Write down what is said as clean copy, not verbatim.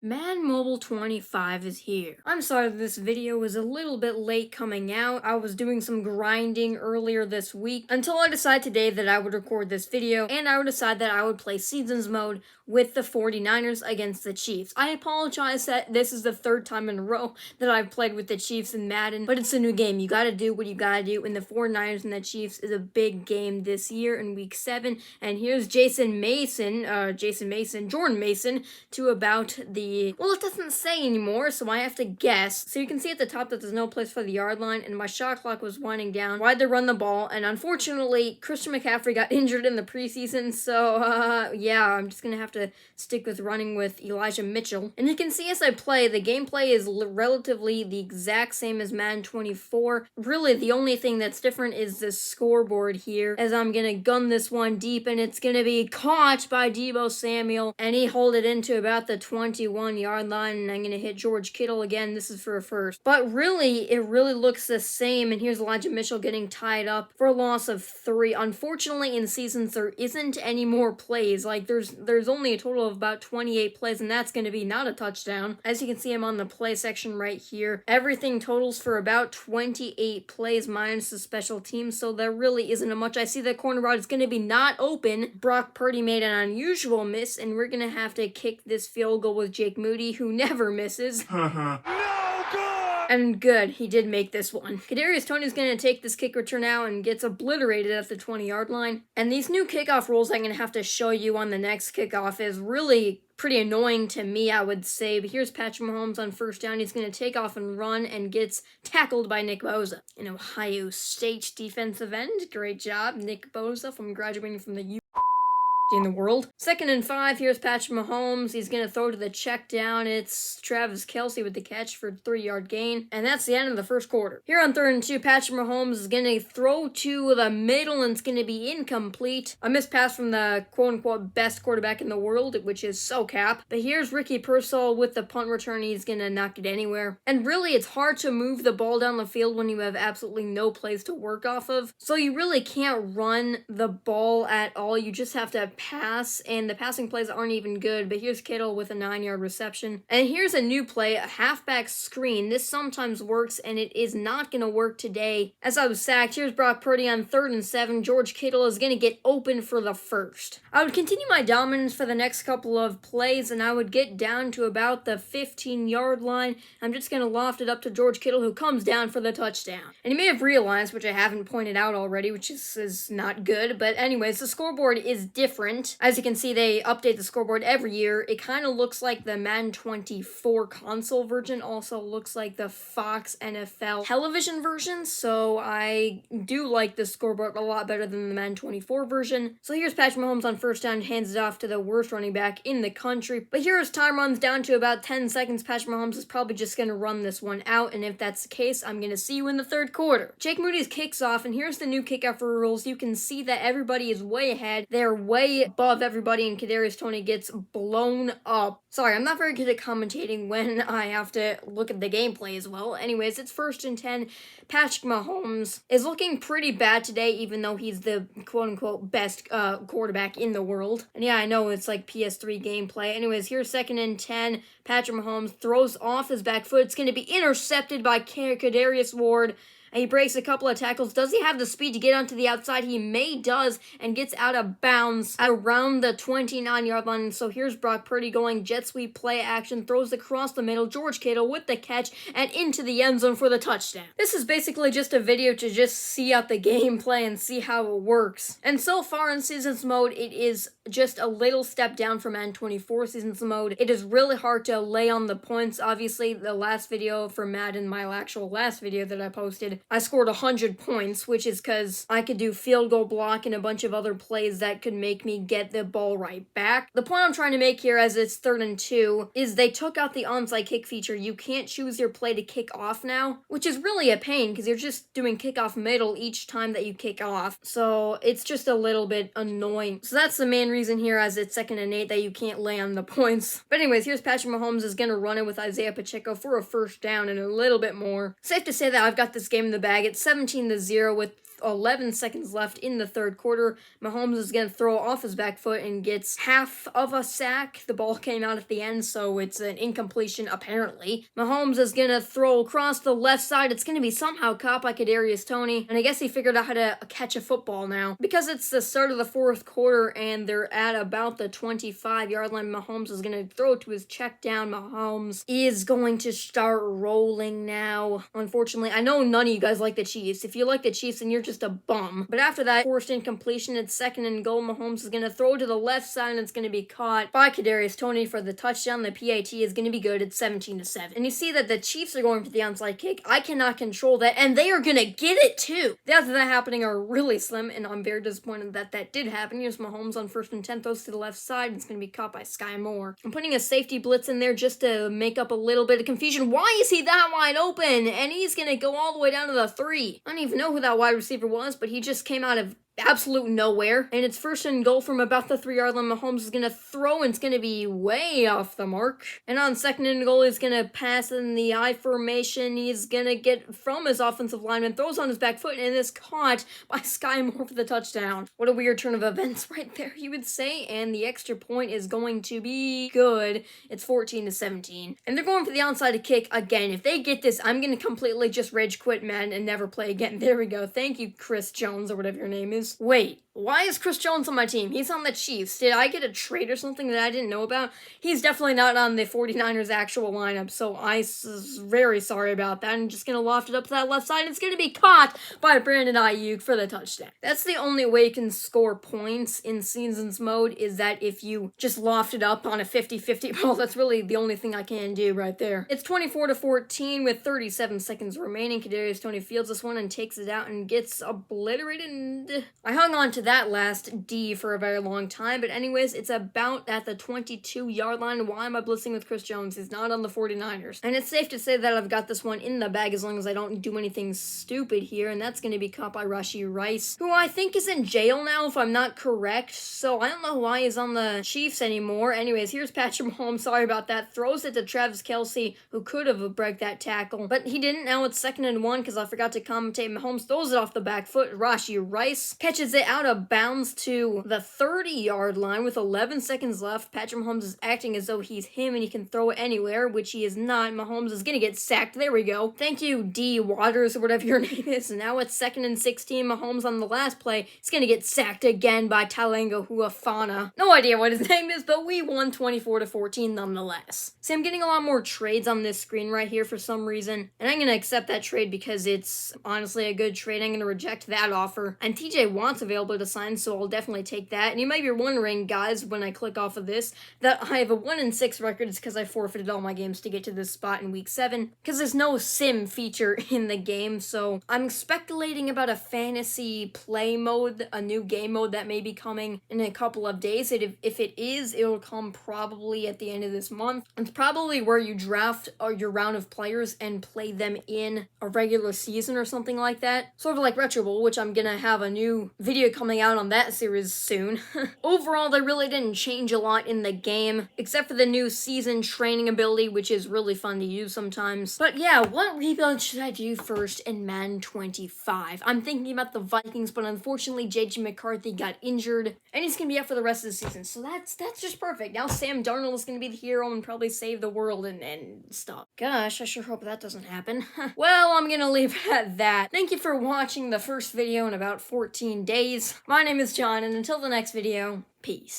Madden Mobile 25 is here. I'm sorry that this video was a little bit late coming out. I was doing some grinding earlier this week until I decided today that I would record this video and I would decide that I would play Seasons mode with the 49ers against the Chiefs. I apologize that this is the third time in a row that I've played with the Chiefs in Madden, but it's a new game. You gotta do what you gotta do, and the 49ers and the Chiefs is a big game this year in week 7. And here's Jordan Mason, to about well, it doesn't say anymore, so I have to guess. So you can see at the top that there's no place for the yard line, and my shot clock was winding down. Why'd they run the ball? And unfortunately, Christian McCaffrey got injured in the preseason, so yeah, I'm just gonna have to stick with running with Elijah Mitchell. And you can see as I play, the gameplay is relatively the exact same as Madden 24. Really, the only thing that's different is the scoreboard here, as I'm gonna gun this one deep, and it's gonna be caught by Deebo Samuel, and he hauled it into about the 21-yard line, and I'm gonna hit George Kittle again. This is for a first. But really, it really looks the same, and here's Elijah Mitchell getting tied up for a loss of 3. Unfortunately, in Seasons, there isn't any more plays. Like, there's only a total of about 28 plays, and that's gonna be not a touchdown. As you can see, I'm on the play section right here. Everything totals for about 28 plays minus the special teams, so there really isn't a much. I see the corner route is gonna be not open. Brock Purdy made an unusual miss, and we're gonna have to kick this field goal with Jake Moody, who never misses. No good! And good, he did make this one. Kadarius Toney's gonna take this kick return out and gets obliterated at the 20-yard line. And these new kickoff rules I'm gonna have to show you on the next kickoff is really pretty annoying to me, I would say. But here's Patrick Mahomes on first down. He's going to take off and run and gets tackled by Nick Bosa, an Ohio State defensive end. Great job, Nick Bosa, from graduating from the in the world. 2nd and 5, here's Patrick Mahomes. He's going to throw to the check down. It's Travis Kelce with the catch for a 3-yard gain. And that's the end of the first quarter. Here on 3rd and 2, Patrick Mahomes is going to throw to the middle, and it's going to be incomplete. A missed pass from the quote-unquote best quarterback in the world, which is SoCap. But here's Ricky Pearsall with the punt return. He's going to knock it anywhere. And really, it's hard to move the ball down the field when you have absolutely no plays to work off of. So you really can't run the ball at all. You just have to pass, and the passing plays aren't even good. But here's Kittle with a 9-yard reception. And here's a new play, a halfback screen. This sometimes works, and it is not going to work today, as I was sacked. Here's Brock Purdy on 3rd and 7. George Kittle is going to get open for the first. I would continue my dominance for the next couple of plays, and I would get down to about the 15-yard line. I'm just going to loft it up to George Kittle, who comes down for the touchdown. And you may have realized, which I haven't pointed out already, which is not good, but anyways, the scoreboard is different. As you can see, they update the scoreboard every year. It kind of looks like the Madden 24 console version, also looks like the Fox NFL television version, so I do like the scoreboard a lot better than the Madden 24 version. So here's Patrick Mahomes on first down, hands it off to the worst running back in the country. But here as time runs down to about 10 seconds, Patrick Mahomes is probably just going to run this one out, and if that's the case, I'm going to see you in the 3rd quarter. Jake Moody's kicks off, and here's the new kickoff rules. You can see that everybody is way ahead. They're way above everybody, and Kadarius Toney gets blown up. Sorry, I'm not very good at commentating when I have to look at the gameplay as well. Anyways, it's 1st and 10. Patrick Mahomes is looking pretty bad today, even though he's the quote-unquote best quarterback in the world. And yeah, I know it's like PS3 gameplay. Anyways, here's 2nd and 10. Patrick Mahomes throws off his back foot. It's going to be intercepted by Kadarius Ward. And he breaks a couple of tackles. Does he have the speed to get onto the outside? He does, and gets out of bounds at around the 29-yard line. So here's Brock Purdy going jet sweep play action, throws across the middle. George Kittle with the catch and into the end zone for the touchdown. This is basically just a video to just see out the gameplay and see how it works. And so far in Seasons mode, it is just a little step down from Madden 24 Seasons mode. It is really hard to lay on the points. Obviously, the last video for Madden, my actual last video that I posted, I scored 100 points, which is because I could do field goal block and a bunch of other plays that could make me get the ball right back. The point I'm trying to make here, as it's 3rd and 2, is they took out the onside kick feature. You can't choose your play to kick off now, which is really a pain because you're just doing kickoff middle each time that you kick off. So it's just a little bit annoying. So that's the main reason here, as it's 2nd and 8, that you can't lay on the points. But anyways, here's Patrick Mahomes is going to run it with Isaiah Pacheco for a first down and a little bit more. Safe to say that I've got this game in the bag. It's 17-0 with 11 seconds left in the third quarter. Mahomes is going to throw off his back foot and gets half of a sack. The ball came out at the end, so it's an incompletion apparently. Mahomes is going to throw across the left side. It's going to be somehow caught by Kadarius Toney, and I guess he figured out how to catch a football now. Because it's the start of the fourth quarter and they're at about the 25-yard line, Mahomes is going to throw to his check down. Mahomes is going to start rolling now. Unfortunately, I know none of you guys like the Chiefs. If you like the Chiefs, then you're just a bum. But after that forced incompletion, it's second and goal. Mahomes is going to throw to the left side, and it's going to be caught by Kadarius Toney for the touchdown. The PAT is going to be good at 17-7. And you see that the Chiefs are going for the onside kick. I cannot control that, and they are going to get it too. The odds of that happening are really slim, and I'm very disappointed that that did happen. Here's Mahomes on 1st and 10, throws to the left side. It's going to be caught by Sky Moore. I'm putting a safety blitz in there just to make up a little bit of confusion. Why is he that wide open? And he's going to go all the way down to the 3. I don't even know who that wide receiver was, but he just came out of absolute nowhere. And it's 1st and goal from about the 3-yard line. Mahomes is going to throw, and it's going to be way off the mark. And on 2nd and goal, he's going to pass in the I formation. He's going to get from his offensive lineman, throws on his back foot, and is caught by Sky Moore for the touchdown. What a weird turn of events right there, you would say. And the extra point is going to be good. It's 14-17. And they're going for the onside kick again. If they get this, I'm going to completely just rage quit Madden and never play again. There we go. Thank you, Chris Jones, or whatever your name is. Wait, why is Chris Jones on my team? He's on the Chiefs. Did I get a trade or something that I didn't know about? He's definitely not on the 49ers actual lineup, so I'm very sorry about that. I'm just going to loft it up to that left side. It's going to be caught by Brandon Ayuk for the touchdown. That's the only way you can score points in seasons mode, is that if you just loft it up on a 50-50 ball. That's really the only thing I can do right there. It's 24-14 with 37 seconds remaining. Kadarius Toney fields this one and takes it out and gets obliterated. I hung on to that last D for a very long time, but anyways, it's about at the 22-yard line. Why am I blitzing with Chris Jones? He's not on the 49ers. And it's safe to say that I've got this one in the bag as long as I don't do anything stupid here, and that's going to be caught by Rashee Rice, who I think is in jail now, if I'm not correct, so I don't know why he's on the Chiefs anymore. Anyways, here's Patrick Mahomes, sorry about that, throws it to Travis Kelce, who could have broke that tackle, but he didn't. Now it's 2nd and 1, because I forgot to commentate. Mahomes throws it off the back foot. Rashee Rice catches it out of bounds to the 30-yard line with 11 seconds left. Patrick Mahomes is acting as though he's him and he can throw it anywhere, which he is not. Mahomes is going to get sacked. There we go. Thank you, D. Waters, or whatever your name is. Now it's 2nd and 16. Mahomes on the last play. He's going to get sacked again by Talango Huafana. No idea what his name is, but we won 24-14 nonetheless. See, I'm getting a lot more trades on this screen right here for some reason, and I'm going to accept that trade because it's honestly a good trade. I'm going to reject that offer. And TJ Watt's available to sign, so I'll definitely take that. And you might be wondering, guys, when I click off of this, that I have a 1-6 record. It's because I forfeited all my games to get to this spot in week 7, because there's no sim feature in the game, so I'm speculating about a fantasy play mode, a new game mode that may be coming in a couple of days. If it is, it'll come probably at the end of this month. It's probably where you draft your round of players and play them in a regular season or something like that. Sort of like Retro Bowl, which I'm gonna have a new video coming out on that series soon. Overall, they really didn't change a lot in the game, except for the new season training ability, which is really fun to use sometimes. But yeah, what rebuild should I do first in Madden 25? I'm thinking about the Vikings, but unfortunately JJ McCarthy got injured, and he's gonna be out for the rest of the season, so that's just perfect. Now Sam Darnold is gonna be the hero and probably save the world and stuff. Gosh, I sure hope that doesn't happen. Well, I'm gonna leave it at that. Thank you for watching the first video in about 14 days. My name is John, and until the next video, peace.